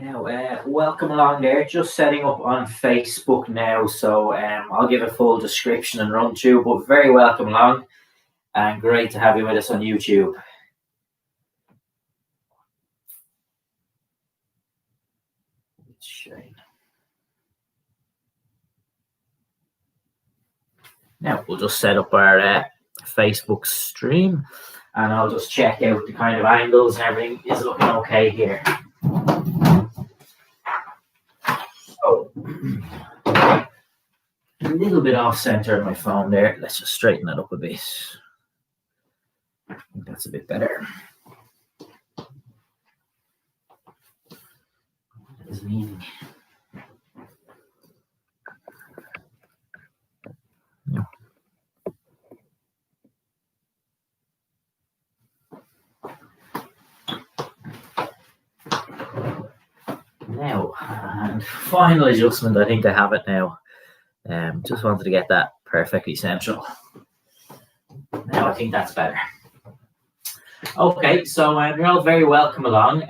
Now, welcome along there. Just setting up on Facebook now, so I'll give a full description and run through, but very welcome along and great to have you with us on YouTube. Now, we'll just set up our Facebook stream and I'll just check out the kind of angles and everything is looking okay here. Oh, a little bit off center of my phone there. Let's just straighten that up a bit. I think that's a bit better. What is meaning? No. Now, and final adjustment, I think I have it now. Just wanted to get that perfectly central. Now I think that's better. Okay, so you're all very welcome along.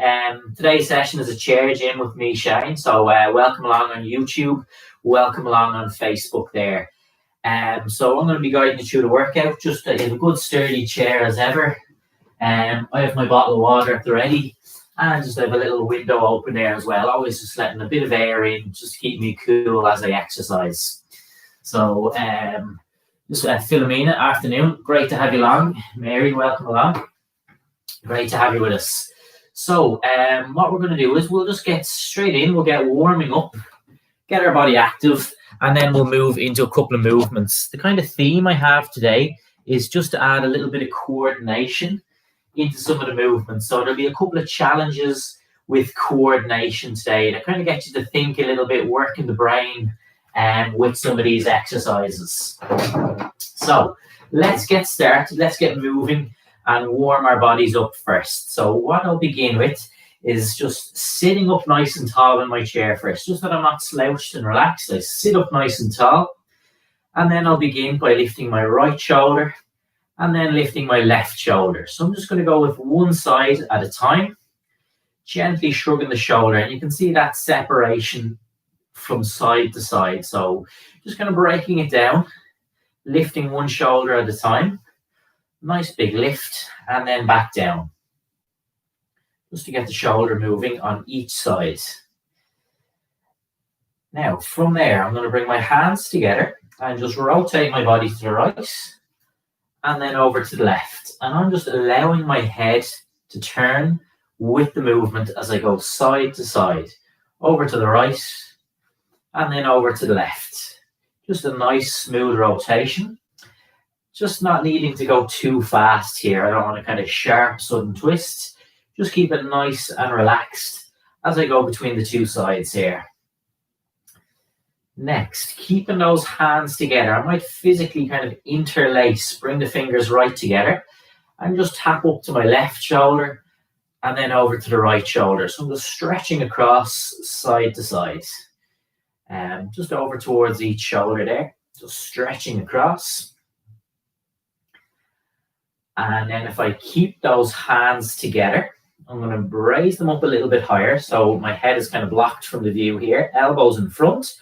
Today's session is a chair gym with me, Shane. So welcome along on YouTube, welcome along on Facebook there. So I'm going to be guiding you through the workout, just in a good sturdy chair as ever. I have my bottle of water at the ready. And just have a little window open there as well. Always just letting a bit of air in, just to keep me cool as I exercise. So, just Philomena, afternoon. Great to have you along. Mary, welcome along. Great to have you with us. So, what we're going to do is we'll just get straight in. We'll get warming up, get our body active, and then we'll move into a couple of movements. The kind of theme I have today is just to add a little bit of coordination into some of the movements. So there'll be a couple of challenges with coordination today that kind of get you to think a little bit, working the brain with some of these exercises. So let's get started, let's get moving and warm our bodies up first. So what I'll begin with is just sitting up nice and tall in my chair first, just that I'm not slouched and relaxed. I sit up nice and tall, and then I'll begin by lifting my right shoulder and then lifting my left shoulder. So I'm just going to go with one side at a time, gently shrugging the shoulder. And you can see that separation from side to side. So just kind of breaking it down, lifting one shoulder at a time. Nice big lift, and then back down. Just to get the shoulder moving on each side. Now, from there, I'm going to bring my hands together and just rotate my body to the right and then over to the left. And I'm just allowing my head to turn with the movement as I go side to side, over to the right, and then over to the left. Just a nice smooth rotation. Just not needing to go too fast here. I don't want a kind of sharp sudden twist. Just keep it nice and relaxed as I go between the two sides here. Next, keeping those hands together, I might physically kind of interlace, bring the fingers right together and just tap up to my left shoulder and then over to the right shoulder. So I'm just stretching across side to side. Just over towards each shoulder there, just stretching across. And then if I keep those hands together, I'm going to raise them up a little bit higher. So my head is kind of blocked from the view here, elbows in front.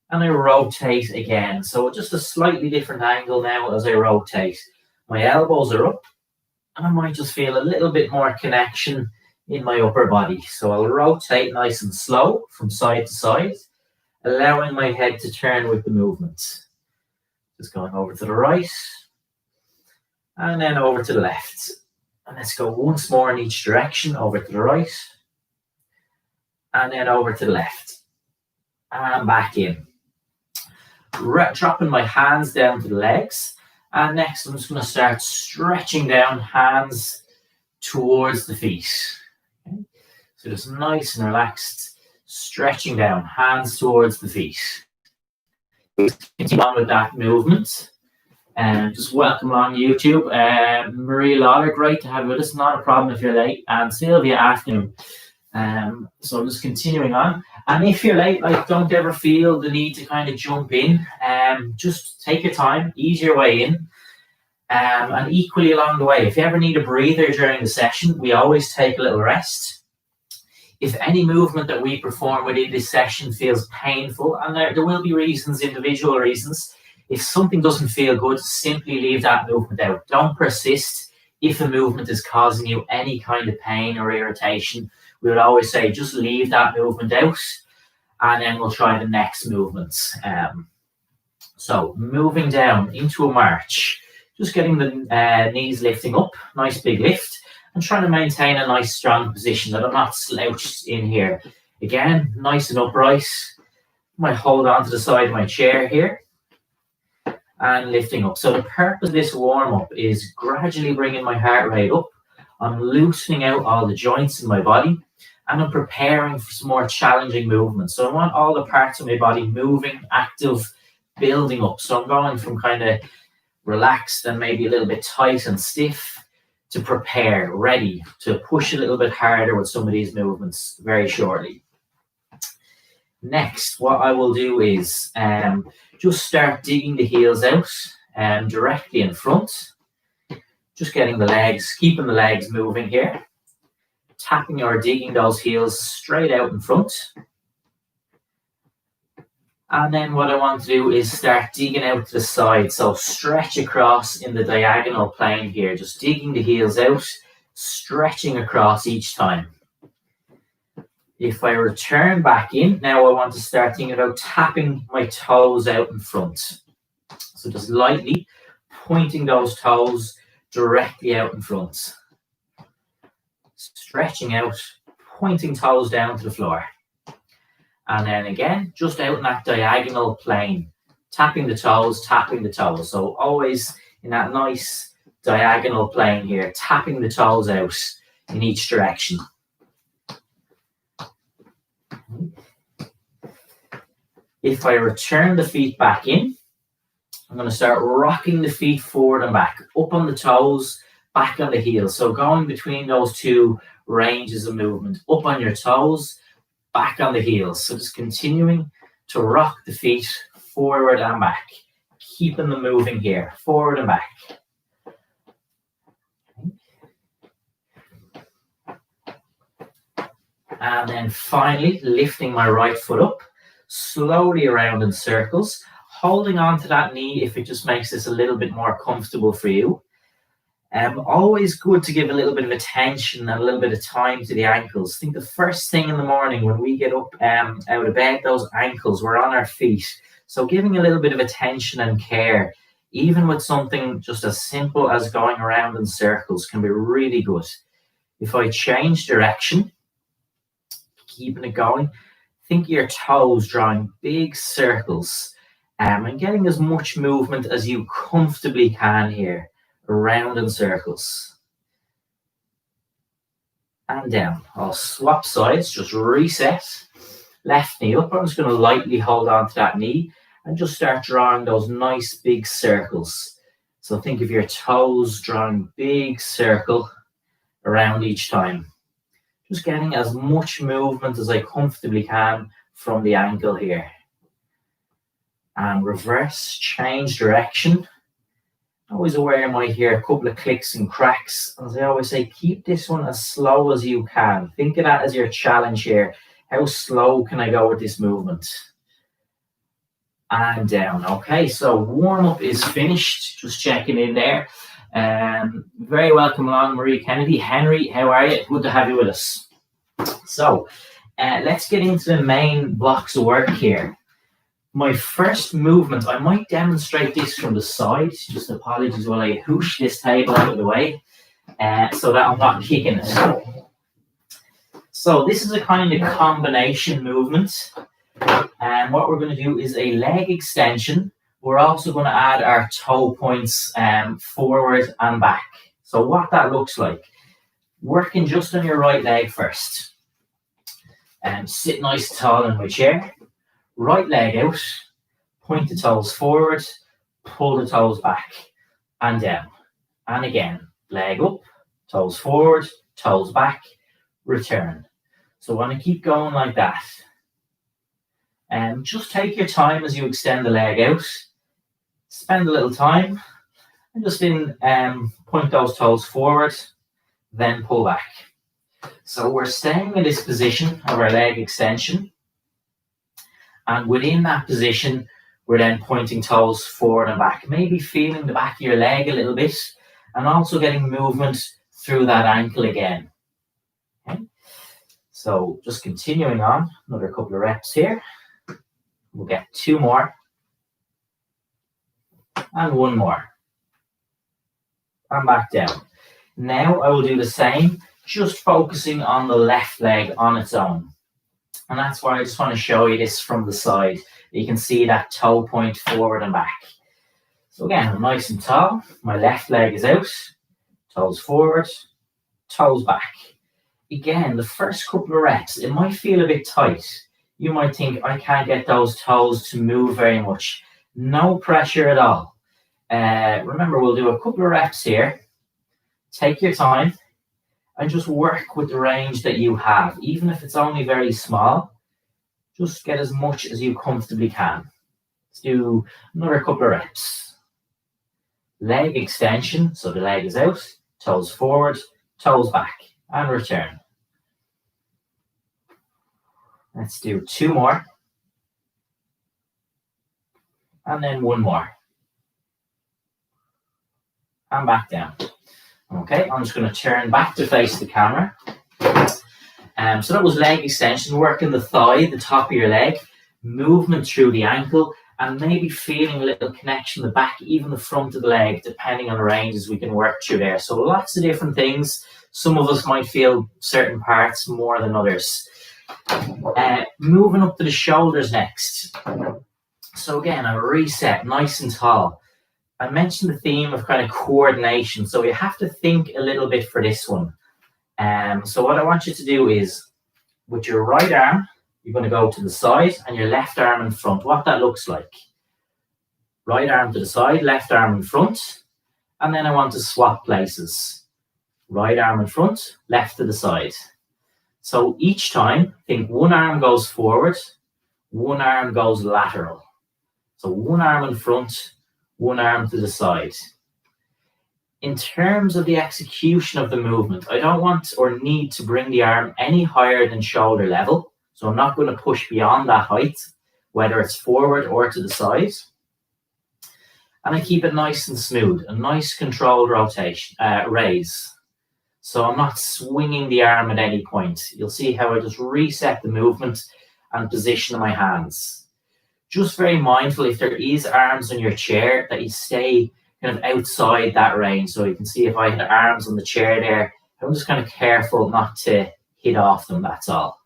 And I rotate again. So just a slightly different angle now as I rotate. My elbows are up and I might just feel a little bit more connection in my upper body. So I'll rotate nice and slow from side to side, allowing my head to turn with the movement. Just going over to the right and then over to the left. And let's go once more in each direction, over to the right and then over to the left and back in. Dropping my hands down to the legs, and next I'm just going to start stretching down, hands towards the feet. Okay. So just nice and relaxed, stretching down, hands towards the feet. Continue on with that movement. And just welcome along YouTube. Marie Lawler, great to have you with us. Not a problem if you're late. And Sylvia, afternoon. So just continuing on. And if you're late, don't ever feel the need to kind of jump in. Just take your time, ease your way in. And equally along the way, if you ever need a breather during the session, we always take a little rest. If any movement that we perform within this session feels painful, and there will be reasons, individual reasons, if something doesn't feel good, simply leave that movement out. Don't persist. If a movement is causing you any kind of pain or irritation, we would always say just leave that movement out, and then we'll try the next movements. So moving down into a march, just getting the knees lifting up, nice big lift, and trying to maintain a nice strong position that I'm not slouched in here. Again, nice and upright. Might hold on to the side of my chair here and lifting up. So the purpose of this warm-up is gradually bringing my heart rate up. I'm loosening out all the joints in my body, and I'm preparing for some more challenging movements. So I want all the parts of my body moving, active, building up. So I'm going from kind of relaxed and maybe a little bit tight and stiff to prepare, ready to push a little bit harder with some of these movements very shortly. Next, what I will do is just start digging the heels out directly in front. Just getting the legs, keeping the legs moving here. Tapping or digging those heels straight out in front. And then what I want to do is start digging out to the side. So stretch across in the diagonal plane here. Just digging the heels out, stretching across each time. If I return back in, now I want to start thinking about tapping my toes out in front. So just lightly pointing those toes directly out in front. Stretching out, pointing toes down to the floor. And then again, just out in that diagonal plane, tapping the toes, tapping the toes. So always in that nice diagonal plane here, tapping the toes out in each direction. If I return the feet back in, I'm going to start rocking the feet forward and back, up on the toes, back on the heels. So going between those two ranges of movement, up on your toes, back on the heels. So just continuing to rock the feet forward and back, keeping them moving here, forward and back. And then finally, lifting my right foot up, slowly around in circles, holding on to that knee if it just makes this a little bit more comfortable for you. Always good to give a little bit of attention and a little bit of time to the ankles. I think the first thing in the morning when we get up out of bed, those ankles, we're on our feet. So giving a little bit of attention and care, even with something just as simple as going around in circles, can be really good. If I change direction, keeping it going, think of your toes drawing big circles and getting as much movement as you comfortably can here, around in circles. And down. I'll swap sides, just reset. Left knee up. I'm just going to lightly hold on to that knee and just start drawing those nice big circles. So think of your toes drawing big circle around each time. Just getting as much movement as I comfortably can from the ankle here. And reverse, change direction. Always aware I might hear a couple of clicks and cracks. As I always say, keep this one as slow as you can. Think of that as your challenge here. How slow can I go with this movement? And down. Okay, so warm-up is finished. Just checking in there. Very welcome along, Marie Kennedy. Henry, how are you? Good to have you with us. So, let's get into the main blocks of work here. My first movement, I might demonstrate this from the side. Just apologies while I hoosh this table out of the way so that I'm not kicking it. So this is a kind of combination movement. And what we're going to do is a leg extension. We're also going to add our toe points forward and back. So what that looks like, working just on your right leg first. Sit nice tall in my chair. Right leg out, point the toes forward, pull the toes back and down. And again, leg up, toes forward, toes back, return. So I want to keep going like that. Just take your time as you extend the leg out. Spend a little time and just point those toes forward, then pull back. So we're staying in this position of our leg extension. And within that position, we're then pointing toes forward and back, maybe feeling the back of your leg a little bit, and also getting movement through that ankle again. Okay. So just continuing on, another couple of reps here. We'll get 2 more. And 1 more. And back down. Now I will do the same, just focusing on the left leg on its own. And that's why I just want to show you this from the side. You can see that toe point forward and back. So again, I'm nice and tall. My left leg is out. Toes forward, toes back. Again, the first couple of reps, it might feel a bit tight. You might think, I can't get those toes to move very much. No pressure at all. Remember, we'll do a couple of reps here. Take your time and just work with the range that you have. Even if it's only very small, just get as much as you comfortably can. Let's do another couple of reps. Leg extension, so the leg is out, toes forward, toes back, and return. Let's do 2 more. And then 1 more. And back down. Okay, I'm just going to turn back to face the camera. So that was leg extension, working the thigh, the top of your leg, movement through the ankle, and maybe feeling a little connection in the back, even the front of the leg, depending on the ranges we can work through there. So lots of different things. Some of us might feel certain parts more than others. Moving up to the shoulders next. So again, a reset, nice and tall. I mentioned the theme of kind of coordination, so you have to think a little bit for this one. So what I want you to do is, with your right arm, you're going to go to the side and your left arm in front, what that looks like. Right arm to the side, left arm in front, and then I want to swap places. Right arm in front, left to the side. So each time, think one arm goes forward, one arm goes lateral. So one arm in front, one arm to the side. In terms of the execution of the movement, I don't want or need to bring the arm any higher than shoulder level. So I'm not going to push beyond that height, whether it's forward or to the side. And I keep it nice and smooth, a nice controlled rotation, raise. So I'm not swinging the arm at any point. You'll see how I just reset the movement and position my hands. Just very mindful if there is arms on your chair that you stay kind of outside that range. So you can see if I had arms on the chair there, I'm just kind of careful not to hit off them, that's all.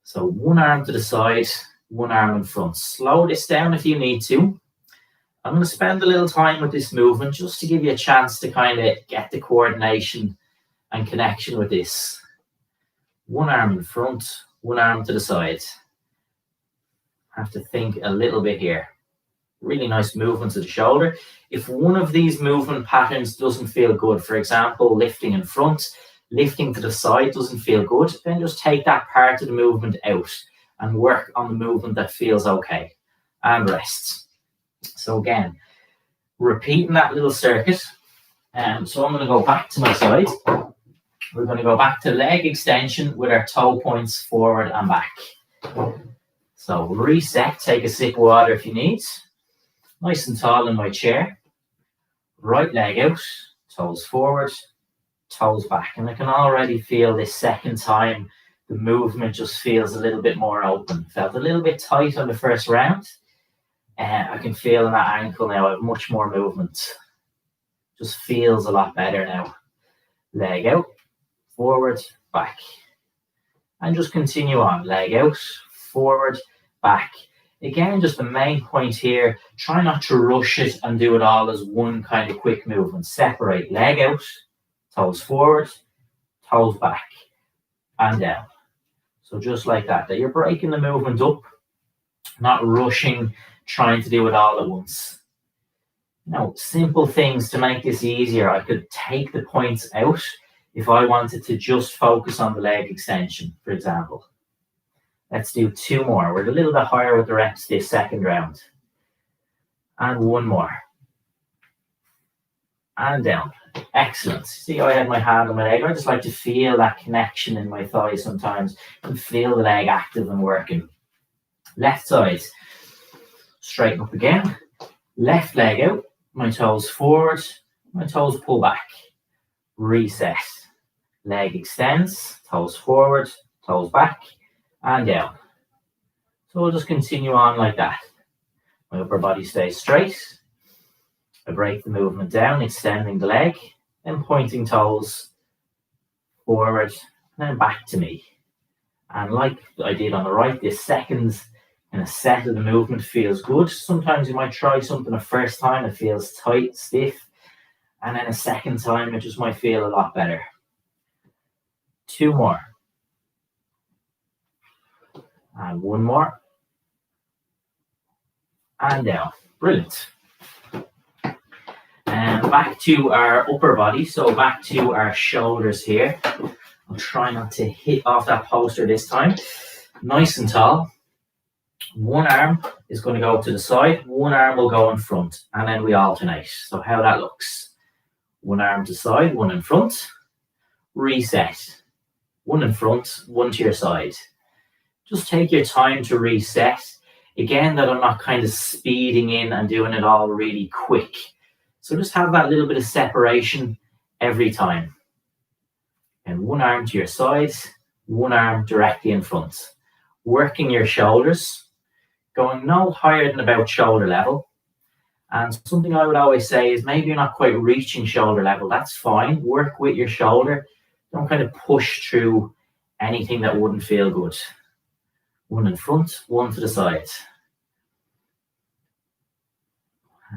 So one arm to the side, one arm in front. Slow this down if you need to. I'm going to spend a little time with this movement just to give you a chance to kind of get the coordination and connection with this. One arm in front, one arm to the side. Have to think a little bit here. Really nice movements of the shoulder. If one of these movement patterns doesn't feel good, for example, lifting in front, lifting to the side doesn't feel good, then just take that part of the movement out and work on the movement that feels okay. And rest. So again, repeating that little circuit. So I'm going to go back to my side. We're going to go back to leg extension with our toe points forward and back. So reset, take a sip of water if you need. Nice and tall in my chair. Right leg out, toes forward, toes back. And I can already feel this second time the movement just feels a little bit more open. Felt a little bit tight on the first round. I can feel in that ankle now I have much more movement. Just feels a lot better now. Leg out, forward, back. And just continue on. Leg out, forward, back. Again, just the main point here, try not to rush it and do it all as one kind of quick movement. Separate leg out, toes forward, toes back, and down. So just like that you're breaking the movement up, not rushing, trying to do it all at once. Now, simple things to make this easier. I could take the points out if I wanted to just focus on the leg extension, for example. Let's do 2 more. We're a little bit higher with the reps this second round. And 1 more. And down. Excellent. See how I had my hand on my leg? I just like to feel that connection in my thigh sometimes and feel the leg active and working. Left side. Straighten up again. Left leg out. My toes forward. My toes pull back. Reset. Leg extends. Toes forward. Toes back. And down. So we'll just continue on like that. My upper body stays straight. I break the movement down, extending the leg, then pointing toes forward, and then back to me. And like I did on the right, this second kind of set of the movement feels good. Sometimes you might try something a first time, it feels tight, stiff, and then a second time, it just might feel a lot better. 2 more. And 1 more. And down. Brilliant. And back to our upper body, so back to our shoulders here. I'll try not to hit off that poster this time. Nice and tall. 1 arm is going to go to the side, 1 arm will go in front, and then we alternate. So how that looks. 1 arm to side, 1 in front. Reset. 1 in front, 1 to your side. Just take your time to reset. Again, that I'm not kind of speeding in and doing it all really quick. So just have that little bit of separation every time. And 1 arm to your side, 1 arm directly in front. Working your shoulders, going no higher than about shoulder level. And something I would always say is maybe you're not quite reaching shoulder level. That's fine. Work with your shoulder. Don't kind of push through anything that wouldn't feel good. 1 in front, 1 to the side.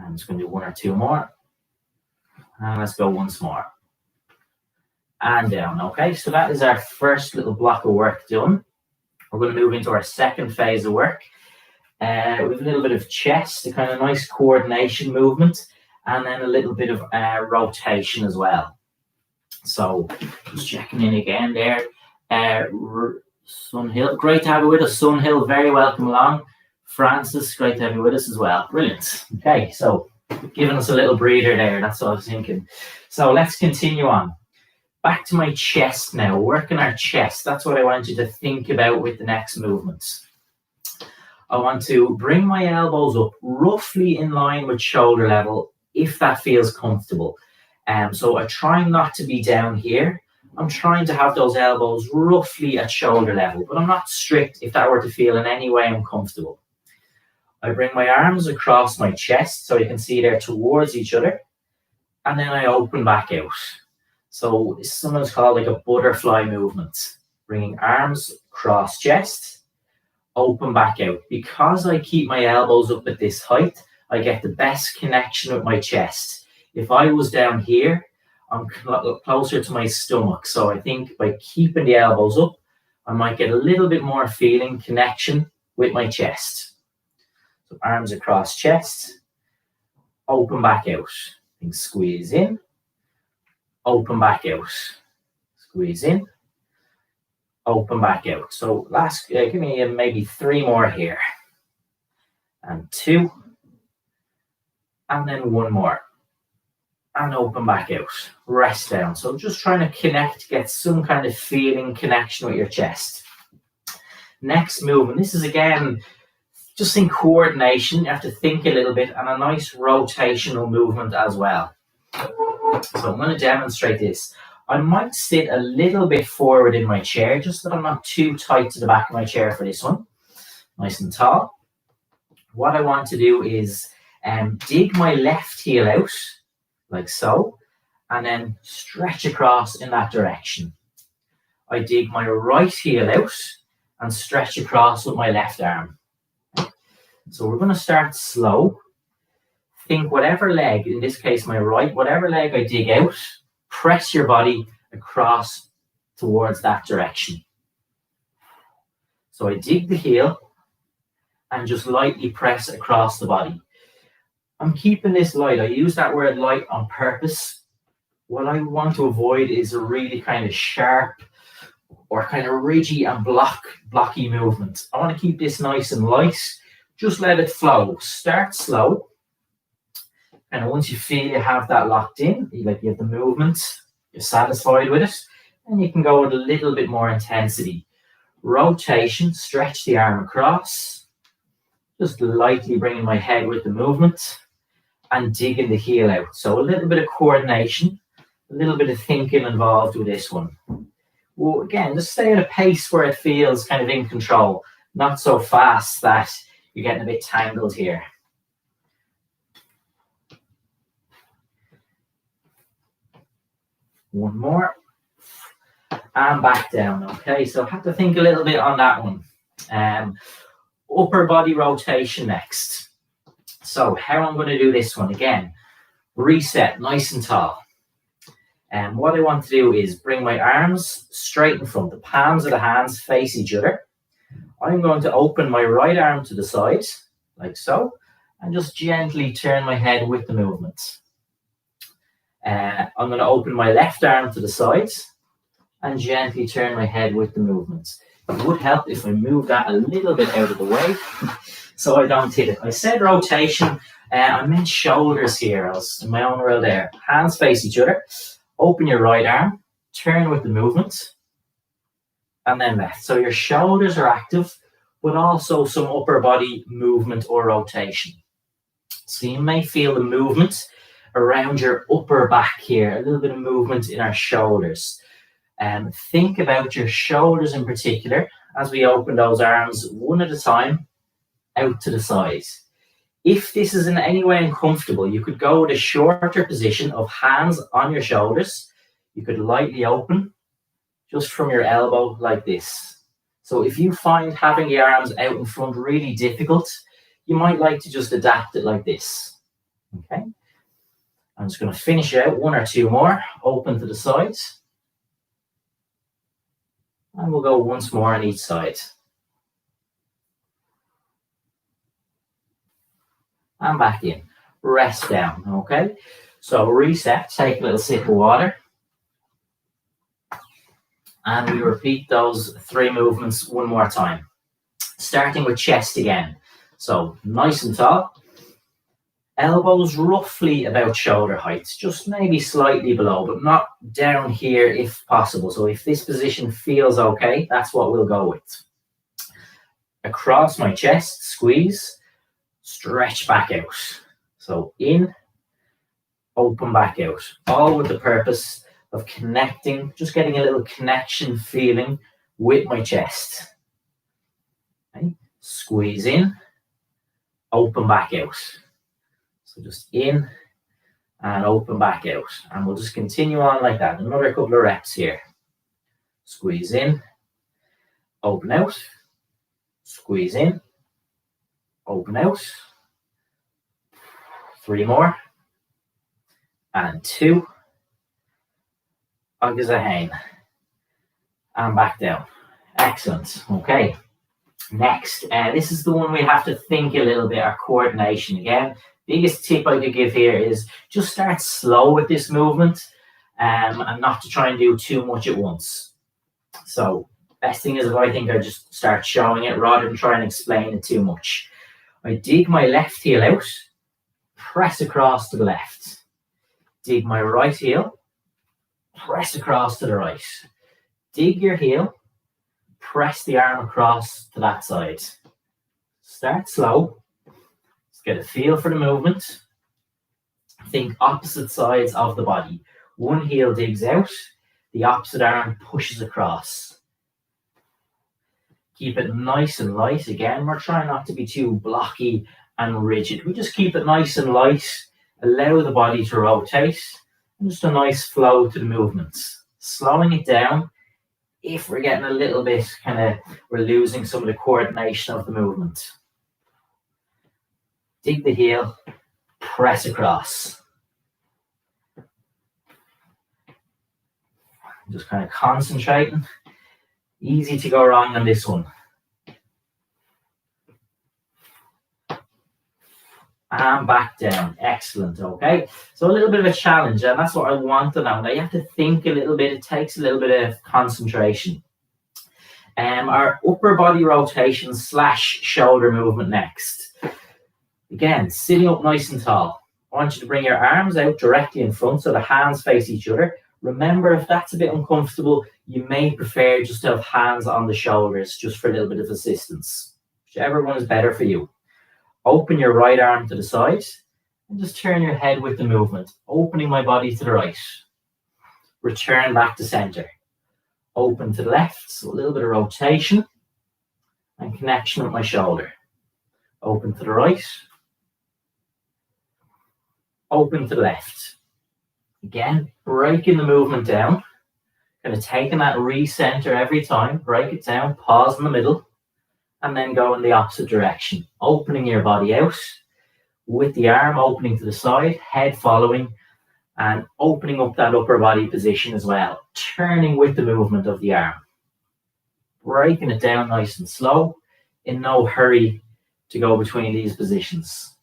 I'm just going to do 1 or 2 more. And let's go once more. And down. Okay, so that is our first little block of work done. We're going to move into our second phase of work. With a little bit of chest, a kind of nice coordination movement, and then a little bit of rotation as well. So just checking in again there. Sun Hill, great to have you with us. Sun Hill, very welcome along. Francis, great to have you with us as well. Brilliant. Okay, so giving us a little breather there, that's what I was thinking. So let's continue on. Back to my chest now, working our chest. That's what I want you to think about with the next movements. I want to bring my elbows up roughly in line with shoulder level, if that feels comfortable. So I'm trying not to be down here. I'm trying to have those elbows roughly at shoulder level, but I'm not strict if that were to feel in any way uncomfortable. I bring my arms across my chest, so you can see they're towards each other, and then I open back out. So this is sometimes called like a butterfly movement. Bringing arms across chest, open back out. Because I keep my elbows up at this height, I get the best connection with my chest. If I was down here, I'm closer to my stomach. So I think by keeping the elbows up, I might get a little bit more feeling connection with my chest. So arms across chest, open back out. And squeeze in, open back out. Squeeze in, open back out. So last, give me maybe 3 more here. And 2. And then 1 more. And open back out. Rest down. So just trying to connect, get some kind of feeling connection with your chest. Next movement. This is again, just in coordination. You have to think a little bit, and a nice rotational movement as well. So I'm going to demonstrate this. I might sit a little bit forward in my chair, just so that I'm not too tight to the back of my chair for this one. Nice and tall. What I want to do is dig my left heel out, like so, and then stretch across in that direction. I dig my right heel out and stretch across with my left arm. So we're going to start slow. Think whatever leg, in this case my right, whatever leg I dig out, press your body across towards that direction. So I dig the heel and just lightly press across the body. I'm keeping this light. I use that word light on purpose. What I want to avoid is a really kind of sharp or kind of ridgy and blocky movement. I want to keep this nice and light. Just let it flow. Start slow. And once you feel you have that locked in, like you have the movement, you're satisfied with it, and you can go with a little bit more intensity. Rotation, stretch the arm across, just lightly bringing my head with the movement and digging the heel out. So a little bit of coordination, a little bit of thinking involved with this one. Well, again, just stay at a pace where it feels kind of in control, not so fast that you're getting a bit tangled here. One more. And back down. Okay, so I have to think a little bit on that one. Upper body rotation next. So how I'm going to do this one again, reset nice and tall. And what I want to do is bring my arms straight in front. The palms of the hands face each other. I'm going to open my right arm to the side, like so, and just gently turn my head with the movement. I'm going to open my left arm to the side and gently turn my head with the movements. It would help if I move that a little bit out of the way so I don't hit it. I said rotation, I meant shoulders here. I was in my own world there. Hands face each other. Open your right arm, turn with the movement, and then left. So your shoulders are active, but also some upper body movement or rotation. So you may feel the movement around your upper back here, a little bit of movement in our shoulders. Think about your shoulders in particular as we open those arms one at a time out to the side. If this is in any way uncomfortable, you could go with a shorter position of hands on your shoulders. You could lightly open just from your elbow like this. So if you find having the arms out in front really difficult, you might like to just adapt it like this. Okay. I'm just going to finish out one or two more. Open to the sides. And we'll go once more on each side. And back in. Rest down, okay? So reset, take a little sip of water. And we repeat those three movements one more time. Starting with chest again. So nice and tall. Elbows roughly about shoulder height, just maybe slightly below, but not down here if possible. So if this position feels okay, that's what we'll go with. Across my chest, squeeze, stretch back out. So in, open back out, all with the purpose of connecting, just getting a little connection feeling with my chest. Okay. Squeeze in, open back out. So just in and open back out. And we'll just continue on like that. Another couple of reps here. Squeeze in, open out, squeeze in, open out. 3 more. And 2. Agus a hain. And back down. Excellent. Okay. Next, this is the one we have to think a little bit, our coordination again. Biggest tip I could give here is just start slow with this movement and not to try and do too much at once. So best thing is if I think I just start showing it rather than trying to explain it too much. I dig my left heel out, press across to the left. Dig my right heel, press across to the right. Dig your heel, press the arm across to that side. Start slow. Get a feel for the movement. Think opposite sides of the body. One heel digs out, the opposite arm pushes across. Keep it nice and light. Again, we're trying not to be too blocky and rigid. We just keep it nice and light, allow the body to rotate, and just a nice flow to the movements. Slowing it down if we're getting a little bit we're losing some of the coordination of the movement. Dig the heel, press across. Just concentrating. Easy to go wrong on this one. And back down. Excellent. Okay. So a little bit of a challenge, and that's what I want now. Now you have to think a little bit. It takes a little bit of concentration. Our upper body rotation / shoulder movement next. Again, sitting up nice and tall. I want you to bring your arms out directly in front so the hands face each other. Remember, if that's a bit uncomfortable, you may prefer just to have hands on the shoulders, just for a little bit of assistance. Whichever one is better for you. Open your right arm to the side and just turn your head with the movement, opening my body to the right. Return back to center. Open to the left, so a little bit of rotation and connection with my shoulder. Open to the right. Open to the left. Again, breaking the movement down. Kind of taking that recenter every time. Break it down, pause in the middle, and then go in the opposite direction. Opening your body out with the arm opening to the side, head following, and opening up that upper body position as well. Turning with the movement of the arm. Breaking it down nice and slow. In no hurry to go between these positions.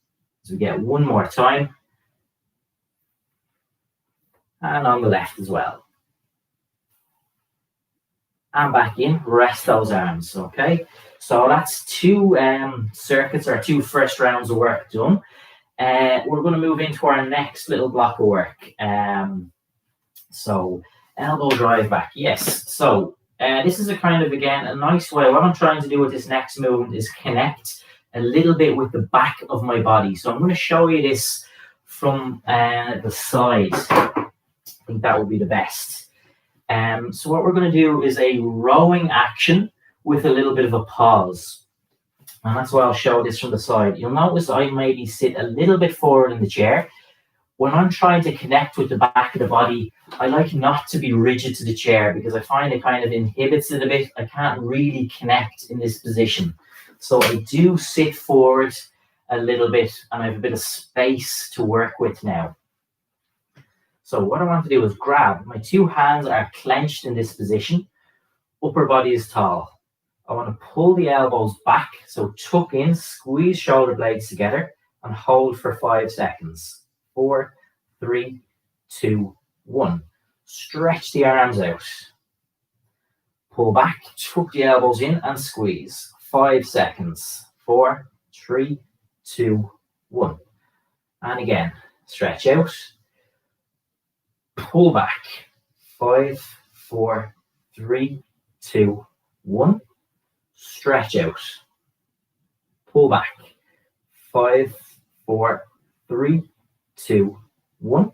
As we get one more time. And on the left as well. And back in, rest those arms, okay? So that's two circuits, or two first rounds of work done. We're going to move into our next little block of work. So elbow drive back, yes. So this is a kind of, again, a nice way. What I'm trying to do with this next movement is connect a little bit with the back of my body. So I'm going to show you this from the side. I think that would be the best. So what we're going to do is a rowing action with a little bit of a pause. And that's why I'll show this from the side. You'll notice I maybe sit a little bit forward in the chair. When I'm trying to connect with the back of the body, I like not to be rigid to the chair because I find it kind of inhibits it a bit. I can't really connect in this position. So I do sit forward a little bit and I have a bit of space to work with now. So what I want to do is grab, my two hands are clenched in this position, upper body is tall. I want to pull the elbows back, so tuck in, squeeze shoulder blades together and hold for 5 seconds. 4, 3, 2, 1. Stretch the arms out. Pull back, tuck the elbows in and squeeze. 5 seconds. 4, 3, 2, 1. And again, stretch out. Pull back. 5, 4, 3, 2, 1. Stretch out. Pull back. 5, 4, 3, 2, 1.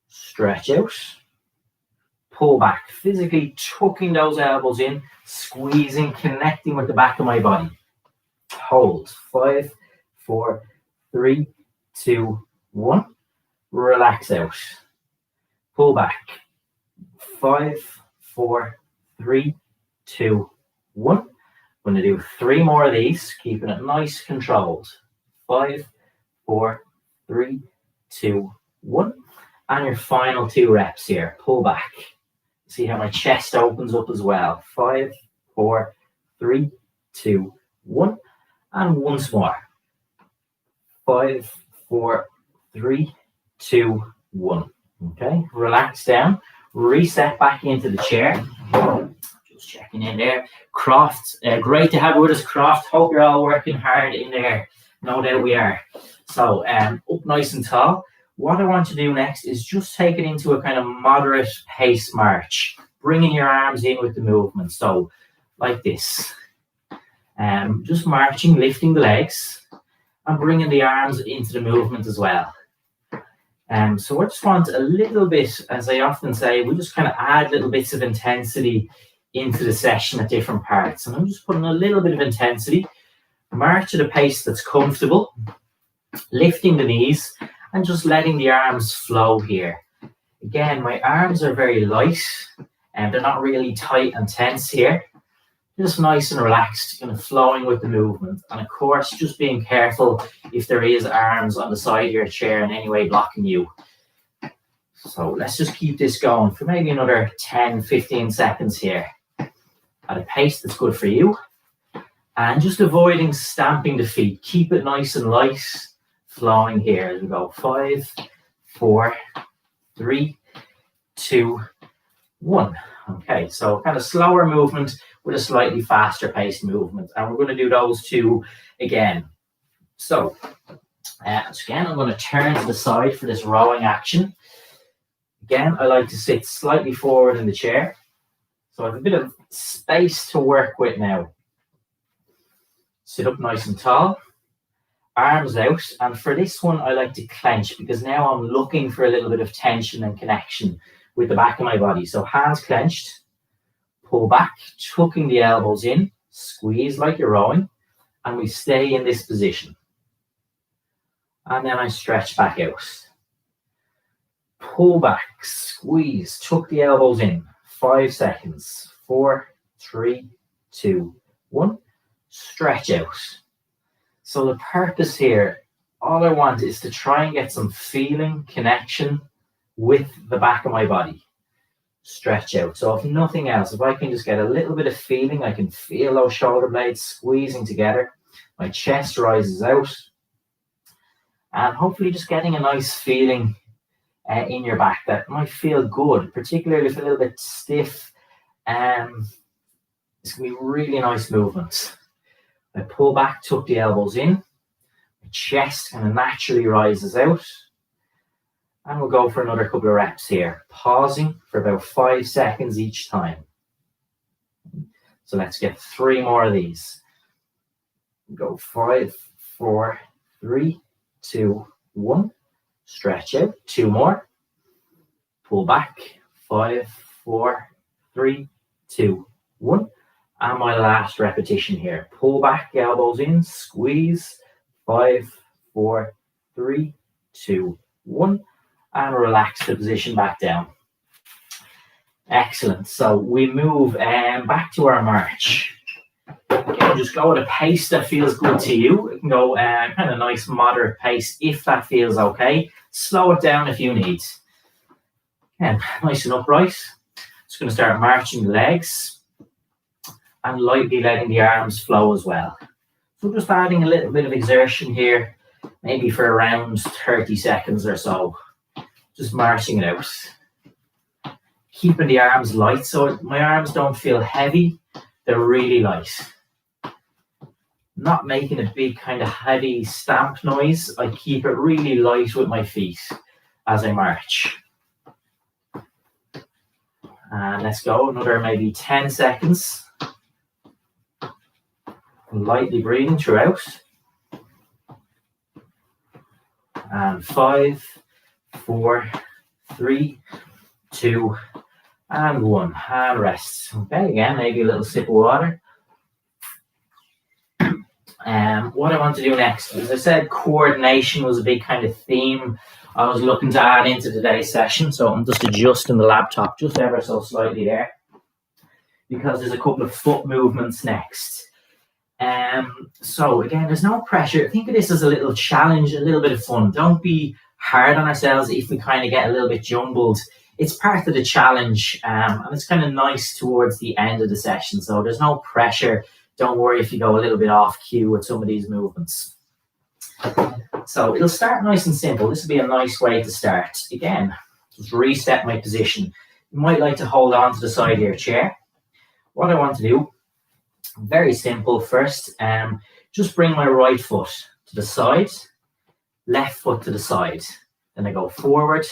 Stretch out. Pull back. Physically tucking those elbows in, squeezing, connecting with the back of my body. Hold. 5, 4, 3, 2, 1. Relax out. Pull back. 5, 4, 3, 2, 1. I'm going to do 3 more of these, keeping it nice, controlled. 5, 4, 3, 2, 1. And your final 2 reps here. Pull back. See how my chest opens up as well. 5, 4, 3, 2, 1. And once more. 5, 4, 3, 2, 1. Okay, relax down. Reset back into the chair. Just checking in there. Croft, great to have you with us, Croft. Hope you're all working hard in there. No doubt we are. So, up nice and tall. What I want to do next is just take it into a kind of moderate pace march, bringing your arms in with the movement. So, like this. Just marching, lifting the legs, and bringing the arms into the movement as well. So I just want a little bit, as I often say, we just kind of add little bits of intensity into the session at different parts. And I'm just putting a little bit of intensity, march at a pace that's comfortable, lifting the knees, and just letting the arms flow here. Again, my arms are very light, and they're not really tight and tense here. Just nice and relaxed, kind of flowing with the movement. And of course, just being careful if there is arms on the side of your chair in any way blocking you. So let's just keep this going for maybe another 10, 15 seconds here at a pace that's good for you. And just avoiding stamping the feet. Keep it nice and light, flowing here as we go. 5, 4, 3, 2, 1. Okay, so kind of slower movement with a slightly faster paced movement. And we're going to do those 2 again. So So again, I'm going to turn to the side for this rowing action. Again, I like to sit slightly forward in the chair, so I have a bit of space to work with now. Sit up nice and tall, arms out, and for this one I like to clench because now I'm looking for a little bit of tension and connection with the back of my body. So hands clenched, pull back, tucking the elbows in, squeeze like you're rowing, and we stay in this position. And then I stretch back out. Pull back, squeeze, tuck the elbows in. 5 seconds. 4, 3, 2, 1. Stretch out. So the purpose here, all I want is to try and get some feeling, connection with the back of my body. Stretch out. So if nothing else, if I can just get a little bit of feeling, I can feel those shoulder blades squeezing together. My chest rises out. And hopefully just getting a nice feeling in your back that might feel good, particularly if a little bit stiff. It's going to be really nice movements. I pull back, tuck the elbows in. My chest kind of naturally rises out. And we'll go for another couple of reps here, pausing for about 5 seconds each time. So let's get 3 more of these. Go 5, 4, 3, 2, 1. Stretch out. 2 more. Pull back. 5, 4, 3, 2, 1. And my last repetition here. Pull back, elbows in, squeeze. 5, 4, 3, 2, 1. And relax the position back down. Excellent. So we move back to our march. Again, just go at a pace that feels good to you. It can go kind of nice, moderate pace if that feels okay. Slow it down if you need. Again, nice and upright. Just going to start marching the legs and lightly letting the arms flow as well. So just adding a little bit of exertion here, maybe for around 30 seconds or so. Just marching it out. Keeping the arms light so my arms don't feel heavy. They're really light. Not making a big kind of heavy stamp noise. I keep it really light with my feet as I march. And let's go another maybe 10 seconds. Lightly breathing throughout. And 5, 4, 3, 2, and 1. And rest. Okay, again, maybe a little sip of water. What I want to do next, as I said, coordination was a big kind of theme I was looking to add into today's session. So I'm just adjusting the laptop just ever so slightly there, because there's a couple of foot movements next. So again, there's no pressure. Think of this as a little challenge, a little bit of fun. Don't be hard on ourselves if we kind of get a little bit jumbled. It's part of the challenge, and it's kind of nice towards the end of the session. So there's no pressure. Don't worry if you go a little bit off cue with some of these movements. So it'll start nice and simple. This will be a nice way to start. Again, just reset my position. You might like to hold on to the side of your chair. What I want to do, very simple first, just bring my right foot to the side, left foot to the side. Then I go forward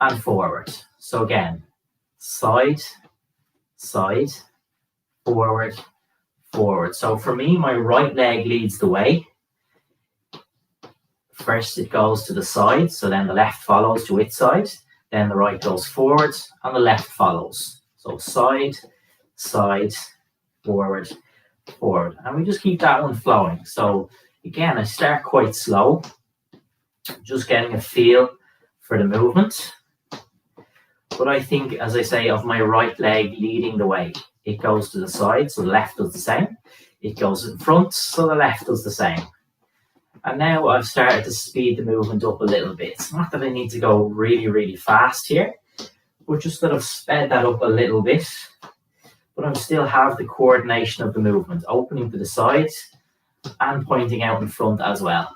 and forward. So again, side, side, forward, forward. So for me, my right leg leads the way. First it goes to the side, so then the left follows to its side. Then the right goes forward and the left follows. So side, side, forward, forward. And we just keep that one flowing. So again, I start quite slow, just getting a feel for the movement. But I think, as I say, of my right leg leading the way. It goes to the side, so the left does the same. It goes in front, so the left does the same. And now I've started to speed the movement up a little bit. It's not that I need to go really, really fast here, but just that I've sped that up a little bit. But I still have the coordination of the movement, opening to the sides and pointing out in front as well.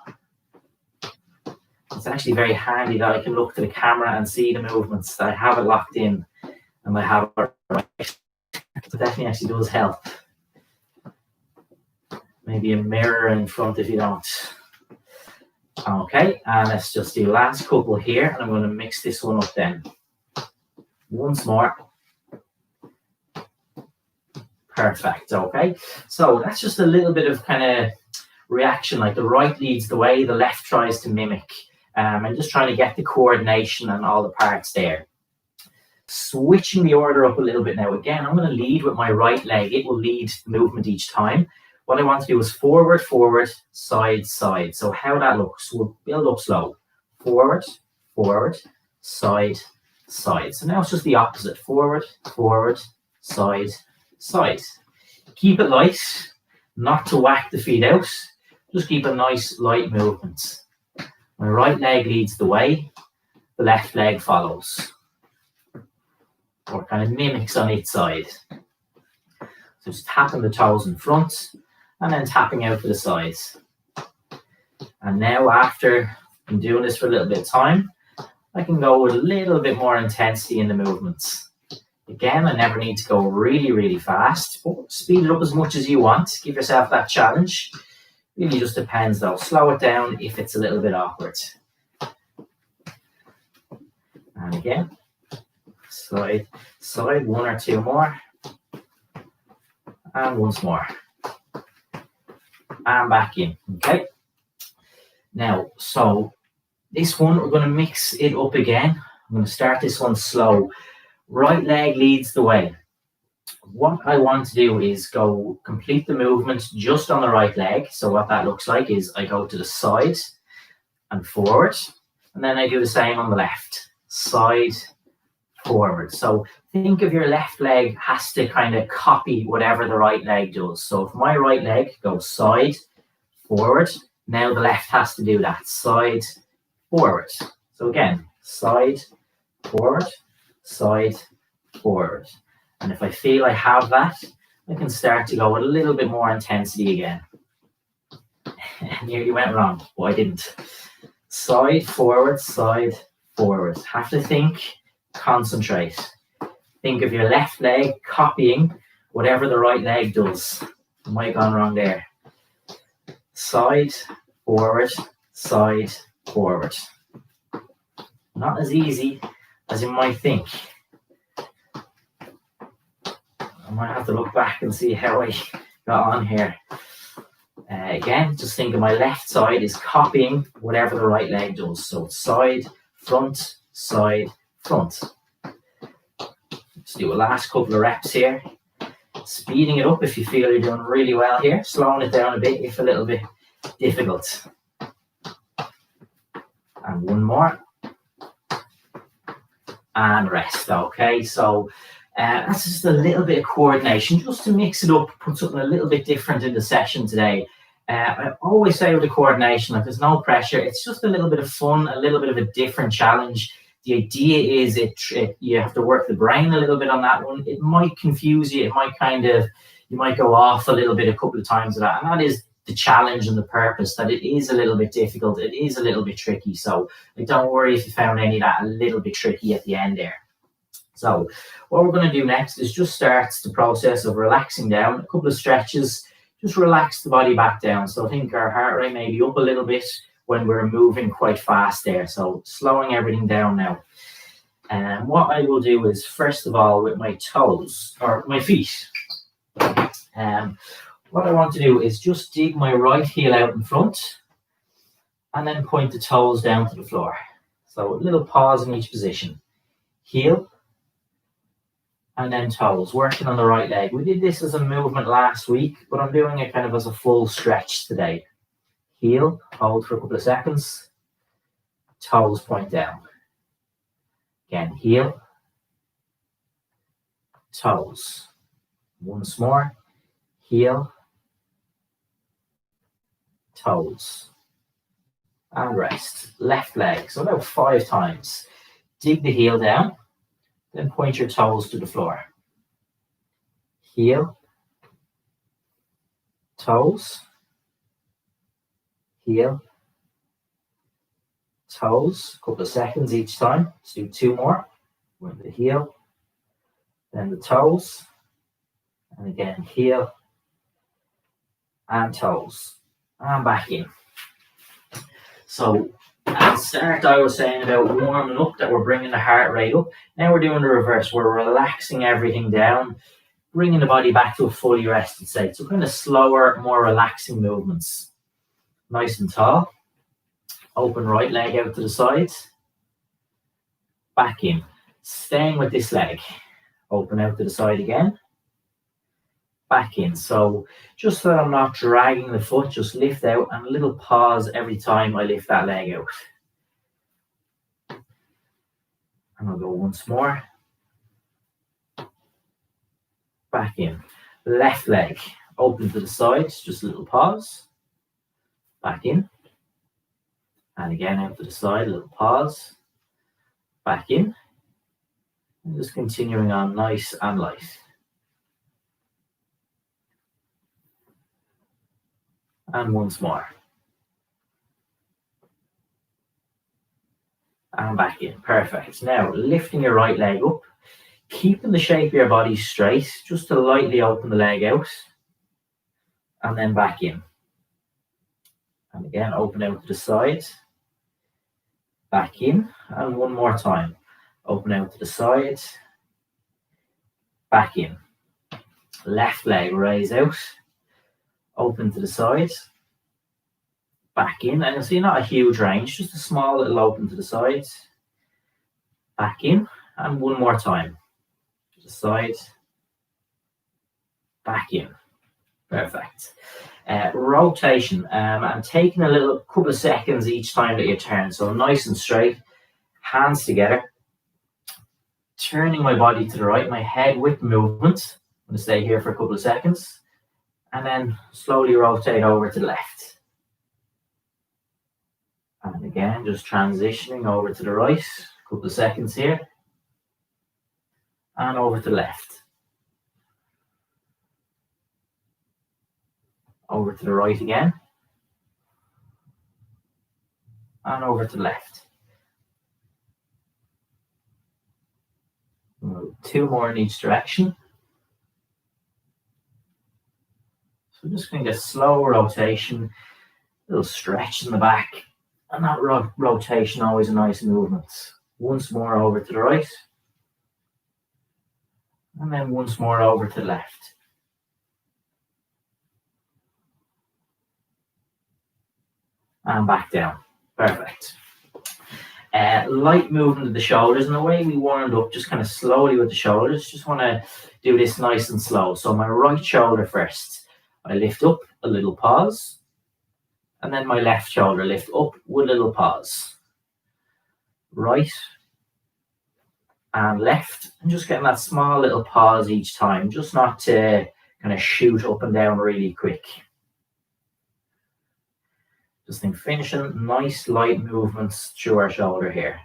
It's actually very handy that I can look to the camera and see the movements, that I have it locked in and I have it right. It definitely actually does help. Maybe a mirror in front if you don't. Okay, and let's just do last couple here, and I'm going to mix this one up then. Once more. Perfect, okay. So that's just a little bit of kind of reaction, like the right leads the way, the left tries to mimic. I'm just trying to get the coordination and all the parts there. Switching the order up a little bit now. Again, I'm going to lead with my right leg. It will lead the movement each time. What I want to do is forward, forward, side, side. So how that looks, we'll build up slow. Forward, forward, side, side. So now it's just the opposite. Forward, forward, side, side. Keep it light, not to whack the feet out. Just keep a nice light movement. My right leg leads the way, the left leg follows. Or kind of mimics on each side. So just tapping the toes in front and then tapping out to the sides. And now after I'm doing this for a little bit of time, I can go with a little bit more intensity in the movements. Again, I never need to go really, really fast, but speed it up as much as you want. Give yourself that challenge. Really just depends though. Slow it down if it's a little bit awkward. And again, side, side, one or two more. And once more. And back in, okay? Now, so this one, we're going to mix it up again. I'm going to start this one slow. Right leg leads the way. What I want to do is go complete the movement just on the right leg. So what that looks like is I go to the side and forward, and then I do the same on the left. Side, forward. So think of your left leg has to kind of copy whatever the right leg does. So if my right leg goes side, forward, now the left has to do that. Side, forward. So again, side, forward, side, forward. And if I feel I have that, I can start to go with a little bit more intensity again. Nearly went wrong, but I didn't. Side, forward, side, forward. Have to think, concentrate. Think of your left leg copying whatever the right leg does. Might have gone wrong there. Side, forward, side, forward. Not as easy as you might think. I might have to look back and see how I got on here. Again, just think of my left side is copying whatever the right leg does. So side, front, front. Let's do a last couple of reps here. Speeding it up if you feel you're doing really well here. Slowing it down a bit if a little bit difficult. And one more. And rest. Okay, so that's just a little bit of coordination, just to mix it up, put something a little bit different in the session today. I always say with the coordination, like there's no pressure. It's just a little bit of fun, a little bit of a different challenge. The idea is you have to work the brain a little bit on that one. It might confuse you. It might you might go off a little bit a couple of times of that. And that is the challenge and the purpose, that it is a little bit difficult. It is a little bit tricky. So don't worry if you found any of that a little bit tricky at the end there. So what we're going to do next is just start the process of relaxing down. A couple of stretches, just relax the body back down. So I think our heart rate may be up a little bit when we're moving quite fast there. So slowing everything down now. And what I will do is, first of all, with my toes, or my feet, what I want to do is just dig my right heel out in front and then point the toes down to the floor. So a little pause in each position. Heel and then toes, working on the right leg. We did this as a movement last week, but I'm doing it kind of as a full stretch today. Heel, hold for a couple of seconds. Toes point down. Again, heel, toes. Once more, heel, toes. And rest. Left leg, so about 5 times. Dig the heel down, then point your toes to the floor. Heel, toes, heel, toes. A couple of seconds each time. Let's do 2 more. With the heel, then the toes, and again heel and toes, and back in. So at the start, I was saying about warming up, that we're bringing the heart rate up. Now we're doing the reverse. We're relaxing everything down, bringing the body back to a fully rested state. So kind of slower, more relaxing movements. Nice and tall. Open right leg out to the sides. Back in. Staying with this leg. Open out to the side again. Back in. So just so I'm not dragging the foot, just lift out and a little pause every time I lift that leg out. And I'll go once more. Back in. Left leg. Open to the sides. Just a little pause. Back in. And again out to the side. A little pause. Back in. And just continuing on nice and light. And once more. And back in. Perfect. Now, lifting your right leg up, keeping the shape of your body straight, just to lightly open the leg out. And then back in. And again, open out to the side. Back in. And one more time. Open out to the side. Back in. Left leg, raise out. Open to the side. Back in. And you'll see not a huge range, just a small little open to the sides. Back in. And one more time. To the side. Back in. Perfect. Rotation. And taking a little couple of seconds each time that you turn. So nice and straight. Hands together. Turning my body to the right. My head with movement. I'm going to stay here for a couple of seconds. And then slowly rotate over to the left. And again, just transitioning over to the right. A couple of seconds here. And over to the left. Over to the right again. And over to the left. Two more in each direction. So just going to get slow rotation, a little stretch in the back, and that rotation always a nice movement. Once more over to the right, and then once more over to the left. And back down. Perfect. Light movement of the shoulders, and the way we warmed up, just kind of slowly with the shoulders. Just want to do this nice and slow. So my right shoulder first. I lift up, a little pause. And then my left shoulder lift up with a little pause. Right and left. And just getting that small little pause each time. Just not to kind of shoot up and down really quick. Just think finishing nice light movements through our shoulder here.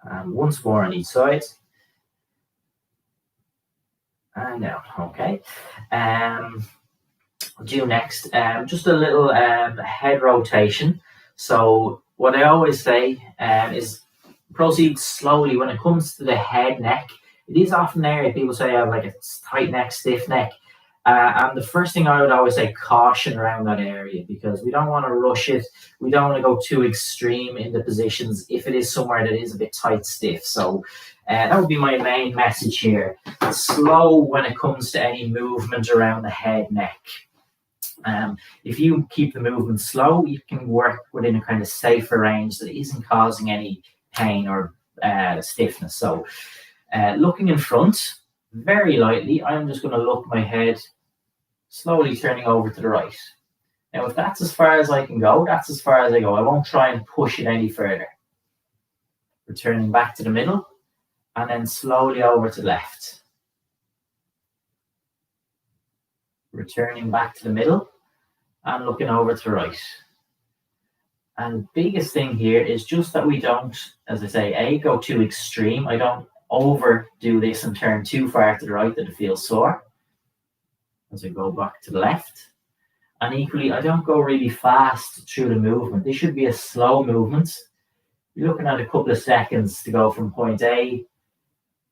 And once more on each side. And now, okay. I'll do next, just a little head rotation. So what I always say is proceed slowly when it comes to the head, neck. It is often an area people say I have like a tight neck, stiff neck. And the first thing I would always say, caution around that area, because we don't want to rush it. We don't want to go too extreme in the positions if it is somewhere that is a bit tight, stiff. So that would be my main message here. Slow when it comes to any movement around the head, neck. If you keep the movement slow, you can work within a kind of safer range that isn't causing any pain or stiffness. So looking in front, very lightly, I'm just going to look my head slowly turning over to the right. Now, if that's as far as I can go, that's as far as I go. I won't try and push it any further. Returning back to the middle, and then slowly over to the left. Returning back to the middle, and looking over to the right. And biggest thing here is just that we don't, as I say, go too extreme. I don't overdo this and turn too far to the right that it feels sore. As I go back to the left. And equally, I don't go really fast through the movement. This should be a slow movement. You're looking at a couple of seconds to go from point A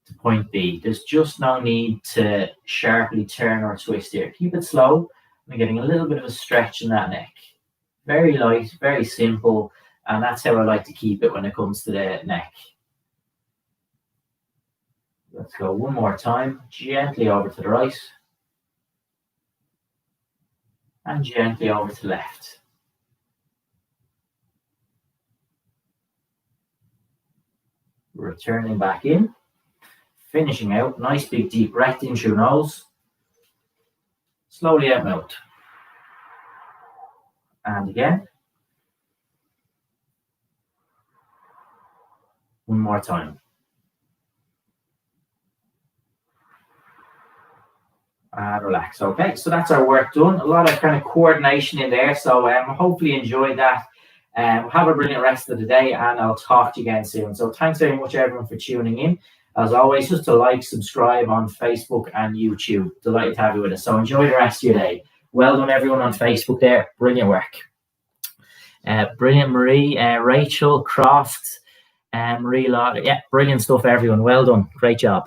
to point B. There's just no need to sharply turn or twist here. Keep it slow. I'm getting a little bit of a stretch in that neck. Very light, very simple, and that's how I like to keep it when it comes to the neck. Let's go one more time. Gently over to the right. And gently over to the left. Returning back in. Finishing out. Nice big deep breath in through nose. Slowly out mouth. And again. One more time. And relax. Okay, so that's our work done. A lot of kind of coordination in there. So hopefully you enjoyed that. Have a brilliant rest of the day, and I'll talk to you again soon. So thanks very much, everyone, for tuning in. As always, just to like, subscribe on Facebook and YouTube. Delighted to have you with us. So enjoy the rest of your day. Well done, everyone on Facebook there. Brilliant work. Brilliant, Marie, Rachel, Croft, Marie Lauder. Yeah, brilliant stuff, everyone. Well done. Great job.